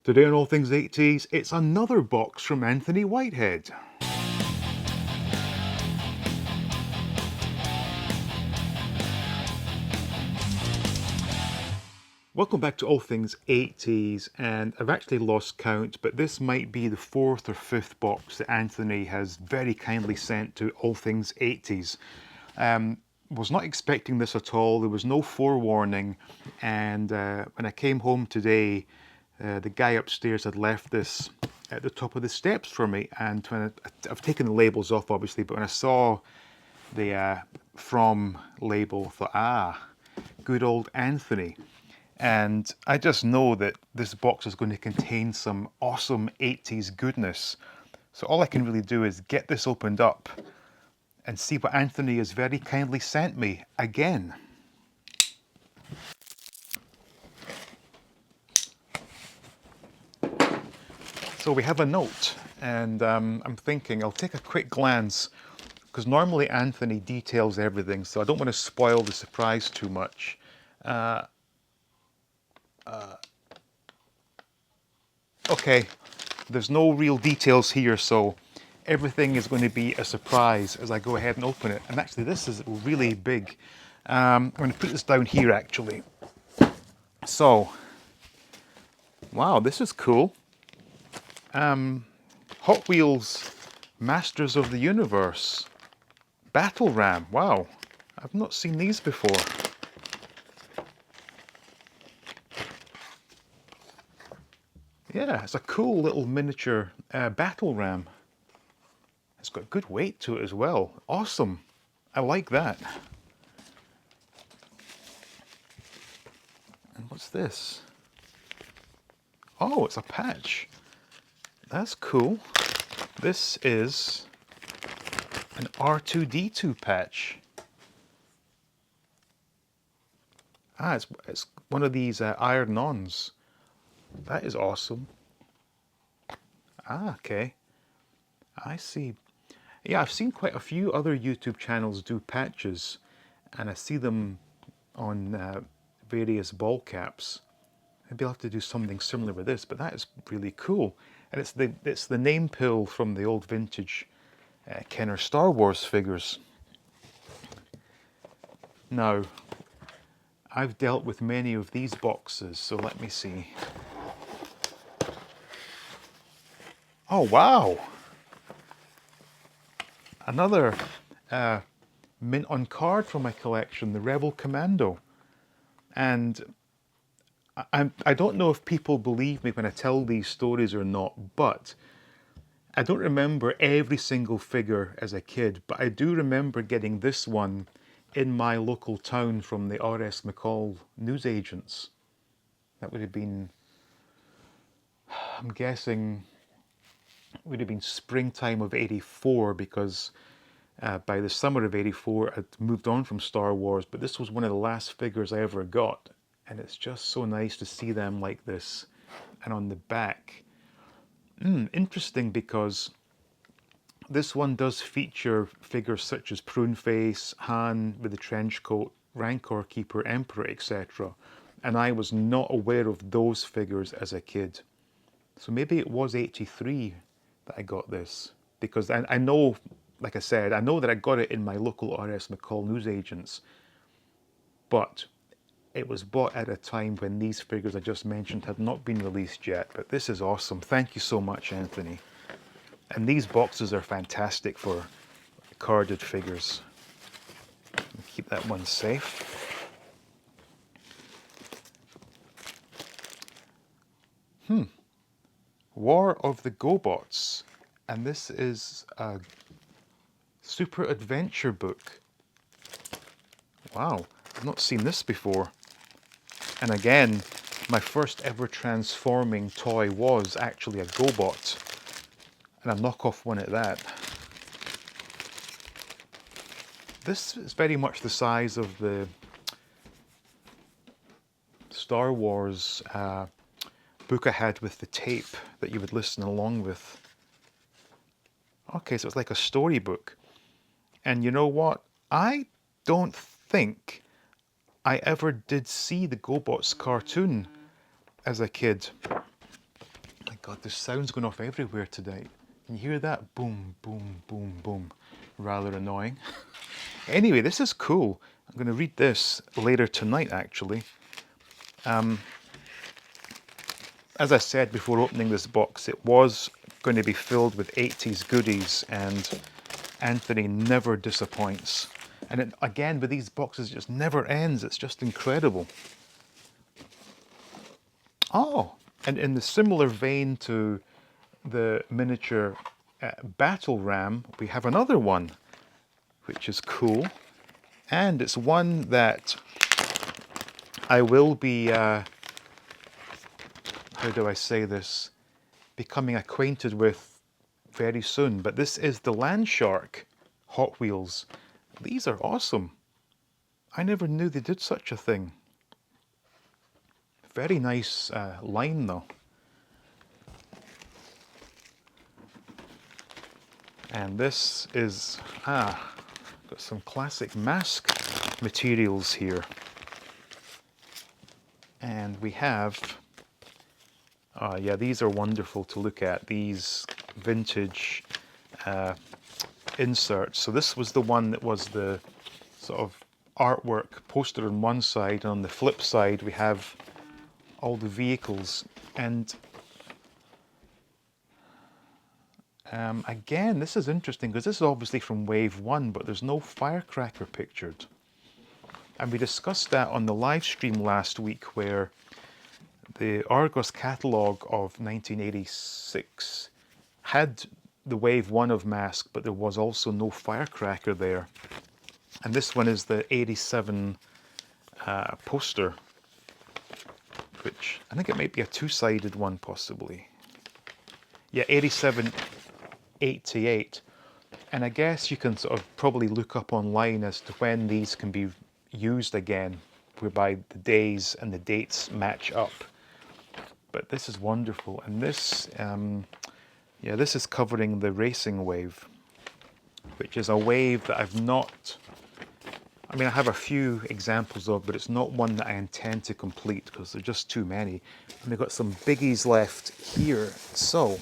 Today on All Things 80s, it's another box from Anthony Whitehead. Welcome back to All Things 80s, and I've actually lost count, but this might be the fourth or fifth box that Anthony has very kindly sent to All Things 80s. Was not expecting this at all. There was no forewarning, and when I came home today, the guy upstairs had left this at the top of the steps for me, and when I've taken the labels off, obviously, but when I saw the from label, I thought, good old Anthony. And I just know that this box is going to contain some awesome 80s goodness. So all I can really do is get this opened up and see what Anthony has very kindly sent me again. So we have a note, and I'm thinking I'll take a quick glance, because normally Anthony details everything, so I don't want to spoil the surprise too much. Okay, there's no real details here, so everything is going to be a surprise as I go ahead and open it. And actually, this is really big. I'm going to put this down here, actually. So, wow, this is cool. Hot Wheels Masters of the Universe Battle Ram. Wow, I've not seen these before. Yeah, it's a cool little miniature battle ram. It's got good weight to it as well. Awesome. I like that. And what's this? Oh, it's a patch. That's cool. This is an R2-D2 patch. It's one of these iron-ons. That is awesome. Okay. I see. Yeah, I've seen quite a few other YouTube channels do patches, and I see them on various ball caps. Maybe I'll have to do something similar with this, but that is really cool. And it's the name pill from the old vintage Kenner Star Wars figures. Now, I've dealt with many of these boxes, so let me see. Oh, wow! Another mint on card from my collection, the Rebel Commando. And I don't know if people believe me when I tell these stories or not, but I don't remember every single figure as a kid, but I do remember getting this one in my local town from the R.S.M.k newsagents. That would have been, I'm guessing, would have been springtime of '84, because by the summer of '84 I'd moved on from Star Wars, but this was one of the last figures I ever got, and it's just so nice to see them like this. And on the back, interesting, because this one does feature figures such as Pruneface, Han with the trench coat, Rancor Keeper, Emperor, etc. And I was not aware of those figures as a kid. So maybe it was '83 that I got this, because I know, like I said, I know that I got it in my local R.S.M.k newsagents, but it was bought at a time when these figures I just mentioned had not been released yet. But this is awesome. Thank you so much, Anthony. And these boxes are fantastic for carded figures. Keep that one safe. War of the GoBots. And this is a super adventure book. Wow, I've not seen this before. And again, my first ever transforming toy was actually a GoBot, and a knockoff one at that. This is very much the size of the Star Wars book I had with the tape that you would listen along with. Okay, so it's like a storybook. And you know what? I don't think I ever did see the GoBots cartoon as a kid. God, there's sounds going off everywhere today. Can you hear that? Boom, boom, boom, boom. Rather annoying. Anyway, this is cool. I'm going to read this later tonight, actually. As I said before opening this box, it was going to be filled with 80s goodies, and Anthony never disappoints. And it, again, with these boxes, it just never ends. It's just incredible. Oh, and in the similar vein to the miniature battle ram, we have another one, which is cool. And it's one that I will be, how do I say this, becoming acquainted with very soon. But this is the Land Shark Hot Wheels. These are awesome. I never knew they did such a thing. Very nice line though. And this is, got some classic M.a.s.k materials here. And we have, yeah, these are wonderful to look at, these vintage inserts. So this was the one that was the sort of artwork poster on one side, and on the flip side we have all the vehicles. And again, this is interesting because this is obviously from Wave 1, but there's no firecracker pictured. And we discussed that on the live stream last week, where the Argos catalogue of 1986 had the Wave 1 of M.a.s.k, but there was also no firecracker there. And this one is the 87 poster, which I think it might be a two-sided one possibly. Yeah, 87, 88. And I guess you can sort of probably look up online as to when these can be used again, whereby the days and the dates match up. But this is wonderful. And this, yeah, this is covering the racing wave, which is a wave that I've not, I mean, I have a few examples of, but it's not one that I intend to complete because there are just too many. And we've got some biggies left here. So,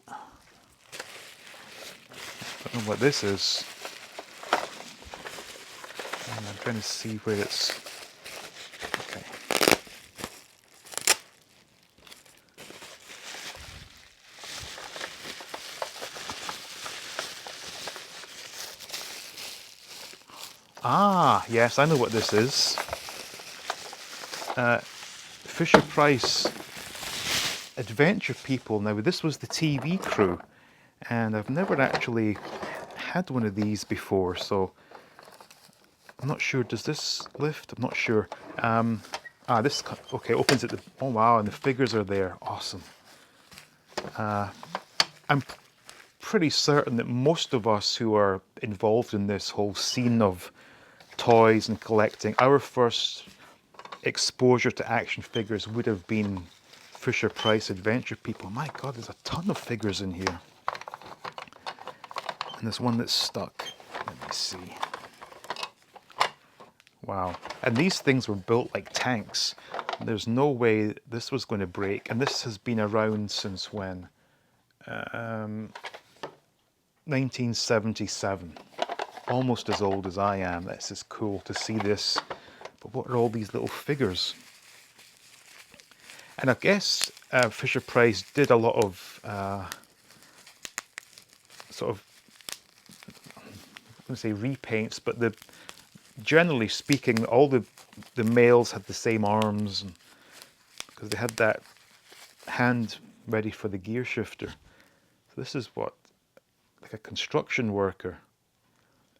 I don't know what this is. And I'm trying to see where it's, okay. Ah, yes, I know what this is. Fisher-Price Adventure People. Now, this was the TV crew, and I've never actually had one of these before, so I'm not sure. Does this lift? I'm not sure. This, okay, opens at the, oh wow, and the figures are there. Awesome. I'm pretty certain that most of us who are involved in this whole scene of toys and collecting, our first exposure to action figures would have been Fisher-Price Adventure People. My God, there's a ton of figures in here. And there's one that's stuck. Let me see. Wow. And these things were built like tanks. There's no way this was going to break. And this has been around since when? 1977. Almost as old as I am. This is cool to see this. But what are all these little figures? And I guess Fisher-Price did a lot of sort of, I'm going to say repaints, but generally speaking, all the males had the same arms, because they had that hand ready for the gear shifter. So this is what, like a construction worker.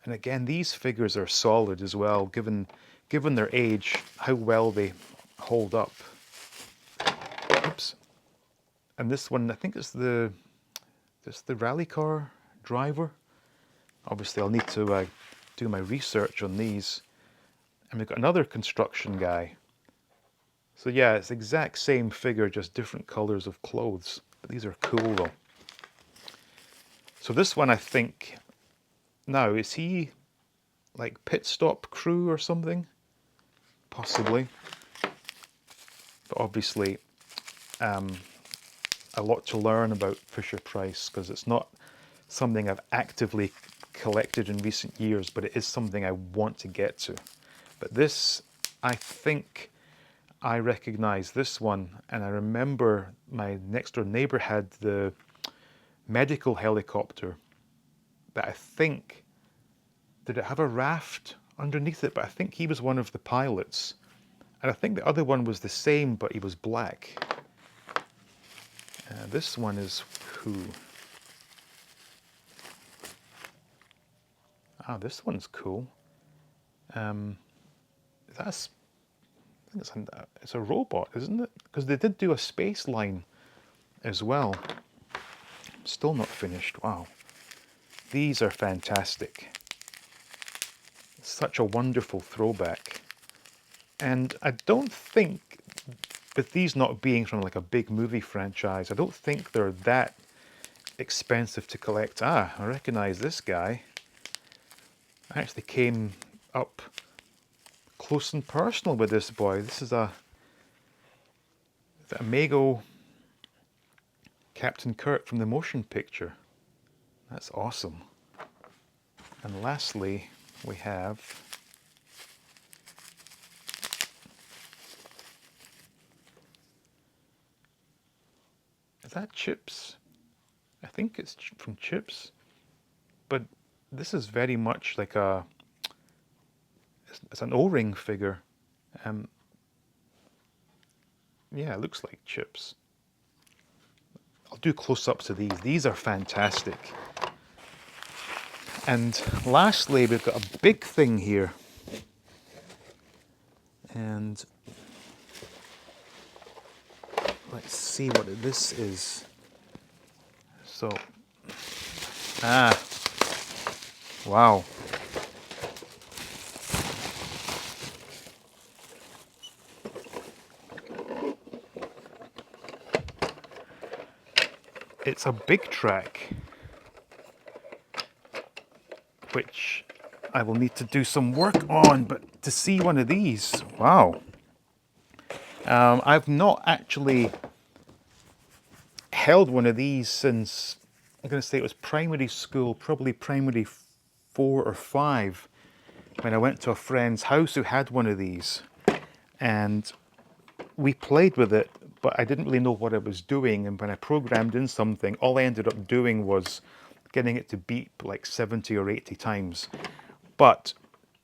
And again, these figures are solid as well, given their age, how well they hold up. Oops. And this one, I think it's the rally car driver. Obviously, I'll need to do my research on these. And we've got another construction guy. So yeah, it's the exact same figure, just different colors of clothes. But these are cool though. So this one, I think, now, is he like pit stop crew or something? Possibly. But obviously, a lot to learn about Fisher-Price because it's not something I've actively collected in recent years, but it is something I want to get to. But this, I think I recognize this one, and I remember my next door neighbor had the medical helicopter that I think, did it have a raft underneath it? But I think he was one of the pilots. And I think the other one was the same, but he was black. This one is who? Ah, this one's cool. That's, I think it's a robot, isn't it? Because they did do a space line as well. Still not finished. Wow. These are fantastic. Such a wonderful throwback. And I don't think, with these not being from like a big movie franchise, I don't think they're that expensive to collect. Ah, I recognize this guy. I actually came up close and personal with this boy. This is a Mego Captain Kirk from the motion picture. That's awesome. And lastly, we have is that Chips? I think it's from Chips, but this is very much like it's an O-ring figure. Yeah, it looks like Chips. I'll do close-ups of these. These are fantastic. And lastly, we've got a big thing here. And let's see what this is. So, wow. It's a big Trak, which I will need to do some work on, but to see one of these, wow. I've not actually held one of these since, I'm going to say it was primary school, probably primary 4 or 5, when I went to a friend's house who had one of these. And we played with it, but I didn't really know what I was doing. And when I programmed in something, all I ended up doing was getting it to beep like 70 or 80 times. But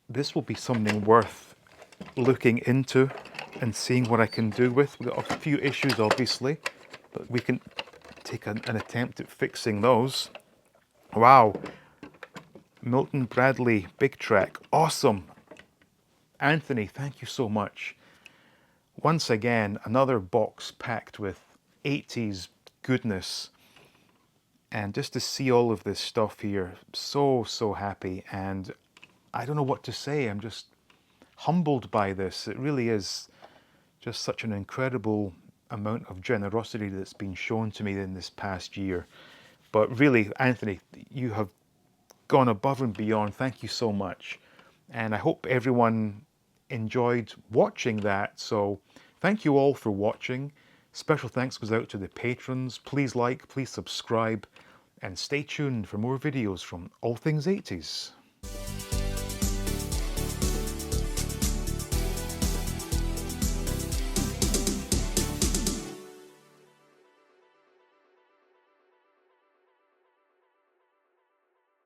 this will be something worth looking into and seeing what I can do with. We've got a few issues, obviously, but we can take an attempt at fixing those. Wow. Milton Bradley, big Trak. Awesome. Anthony, thank you so much. Once again, another box packed with 80s goodness. And just to see all of this stuff here, so happy. And I don't know what to say. I'm just humbled by this. It really is just such an incredible amount of generosity that's been shown to me in this past year. But really, Anthony, you have gone above and beyond. Thank you so much. And I hope everyone enjoyed watching that. So thank you all for watching. Special thanks goes out to the patrons. Please like, please subscribe, and stay tuned for more videos from All Things 80s.